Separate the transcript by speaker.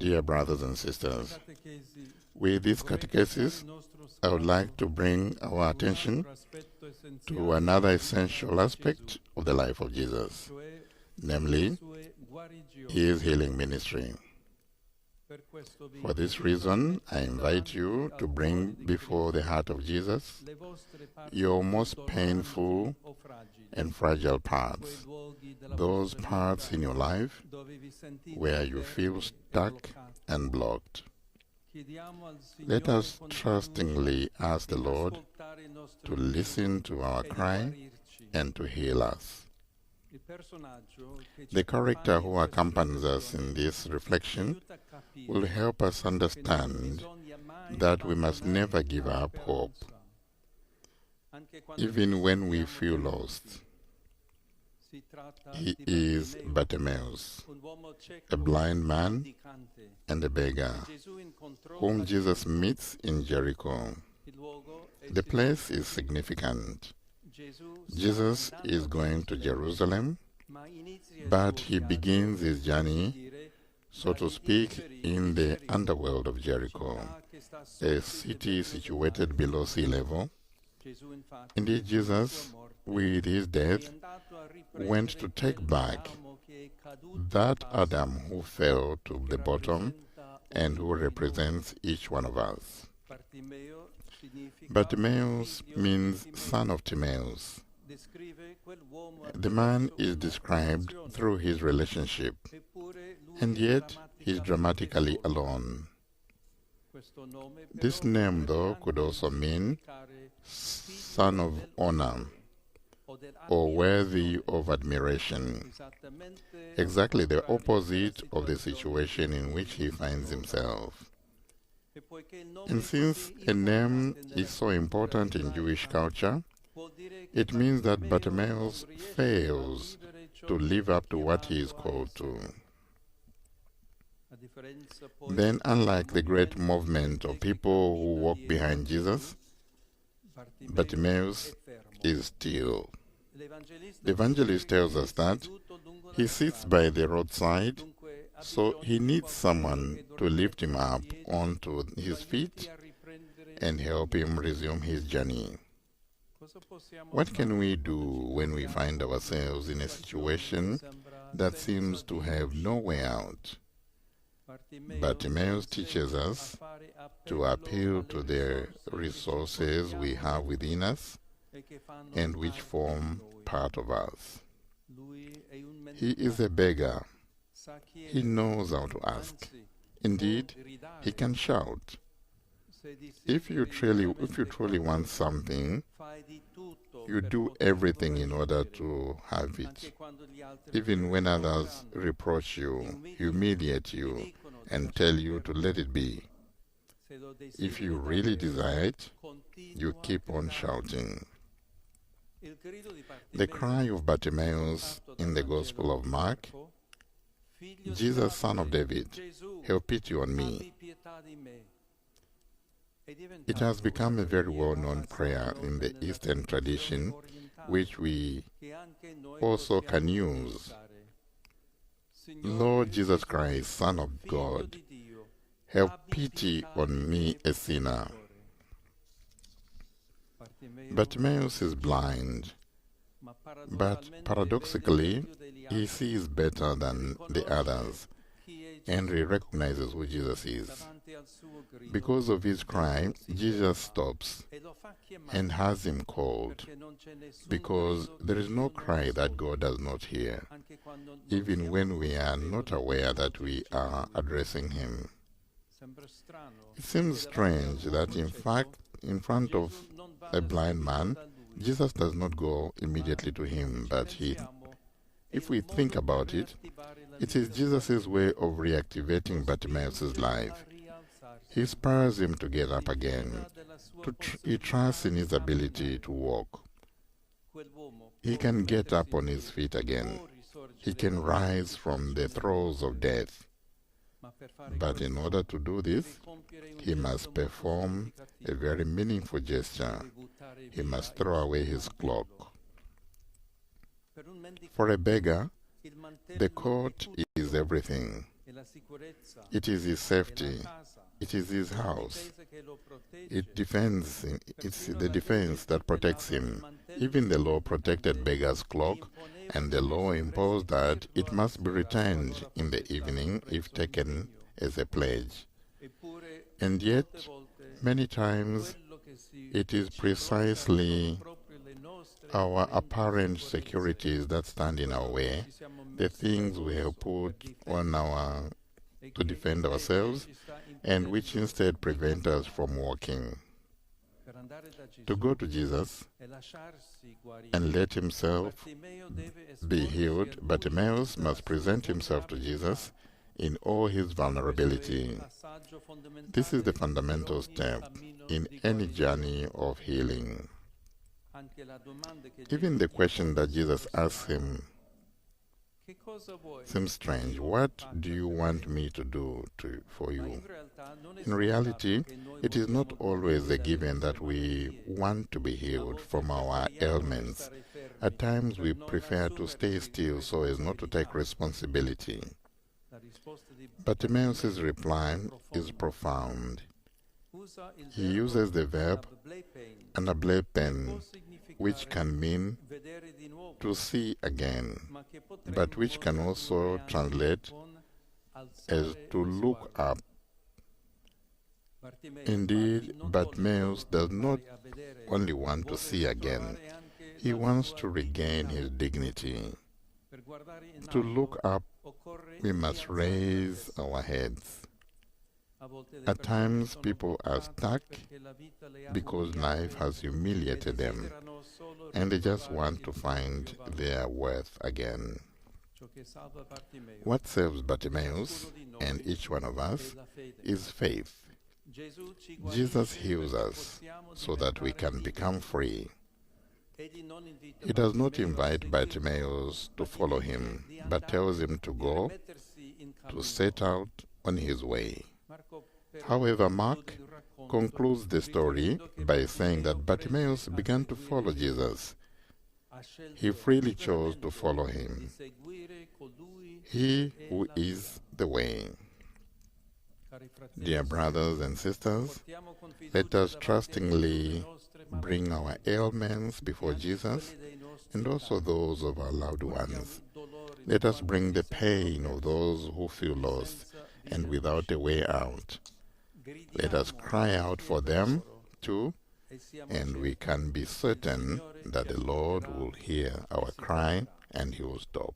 Speaker 1: Dear brothers and sisters, with this catechesis, I would like to bring our attention to another essential aspect of the life of Jesus, namely his healing ministry. For this reason, I invite you to bring before the heart of Jesus your most painful and fragile parts, those parts in your life where you feel stuck and blocked. Let us trustingly ask the Lord to listen to our cry and to heal us. The character who accompanies us in this reflection will help us understand that we must never give up hope, even when we feel lost. He is Bartimaeus, a blind man and a beggar, whom Jesus meets in Jericho. The place is significant. Jesus is going to Jerusalem, but he begins his journey, so to speak, in the underworld of Jericho, a city situated below sea level. Indeed, Jesus, with his death, went to take back that Adam who fell to the bottom and who represents each one of us. Bartimaeus means son of Timaeus. The man is described through his relationship, and yet he is dramatically alone. This name, though, could also mean son of honor or worthy of admiration, exactly the opposite of the situation in which he finds himself. And since a name is so important in Jewish culture, it means that Bartimaeus fails to live up to what he is called to. Then, unlike the great movement of people who walk behind Jesus, Bartimaeus is still. The evangelist tells us that he sits by the roadside, so he needs someone to lift him up onto his feet and help him resume his journey. What can we do when we find ourselves in a situation that seems to have no way out? Bartimaeus teaches us to appeal to the resources we have within us and which form part of us. He is a beggar. He knows how to ask. Indeed, he can shout. If you truly want something, you do everything in order to have it, even when others reproach you, humiliate you, and tell you to let it be. If you really desire it, you keep on shouting. The cry of Bartimaeus in the Gospel of Mark, Jesus, son of David, have pity on me. It has become a very well-known prayer in the Eastern tradition, which we also can use. Lord Jesus Christ, Son of God, have pity on me, a sinner. Bartimaeus is blind, but paradoxically, he sees better than the others, and he recognizes who Jesus is. Because of his cry, Jesus stops and has him called, because there is no cry that God does not hear, even when we are not aware that we are addressing him. It seems strange that, in fact, in front of a blind man, Jesus does not go immediately to him, but if we think about it, it is Jesus' way of reactivating Bartimaeus' life. He inspires him to get up again. He trusts in his ability to walk. He can get up on his feet again. He can rise from the throes of death. But in order to do this, he must perform a very meaningful gesture. He must throw away his cloak. For a beggar, the coat is everything. It is his safety. It is his house. It's the defense that protects him. Even the law protected beggar's cloak, and the law imposed that it must be returned in the evening if taken as a pledge. And yet, many times, it is precisely our apparent securities that stand in our way, the things we have put on to defend ourselves, and which instead prevent us from walking. To go to Jesus and let himself be healed, Bartimaeus must present himself to Jesus in all his vulnerability. This is the fundamental step in any journey of healing. Even the question that Jesus asks him seems strange. What do you want me to do for you? In reality, it is not always a given that we want to be healed from our ailments. At times we prefer to stay still so as not to take responsibility. Bartimaeus' reply is profound. He uses the verb anablepen, which can mean to see again, but which can also translate as to look up. Indeed, Bartimaeus does not only want to see again, he wants to regain his dignity. To look up, we must raise our heads. At times, people are stuck because life has humiliated them, and they just want to find their worth again. What saves Bartimaeus and each one of us is faith. Jesus heals us so that we can become free. He does not invite Bartimaeus to follow him, but tells him to go, to set out on his way. However, Mark concludes the story by saying that Bartimaeus began to follow Jesus. He freely chose to follow him. He who is the way. Dear brothers and sisters, let us trustingly bring our ailments before Jesus and also those of our loved ones. Let us bring the pain of those who feel lost and without a way out. Let us cry out for them too, and we can be certain that the Lord will hear our cry and he will stop.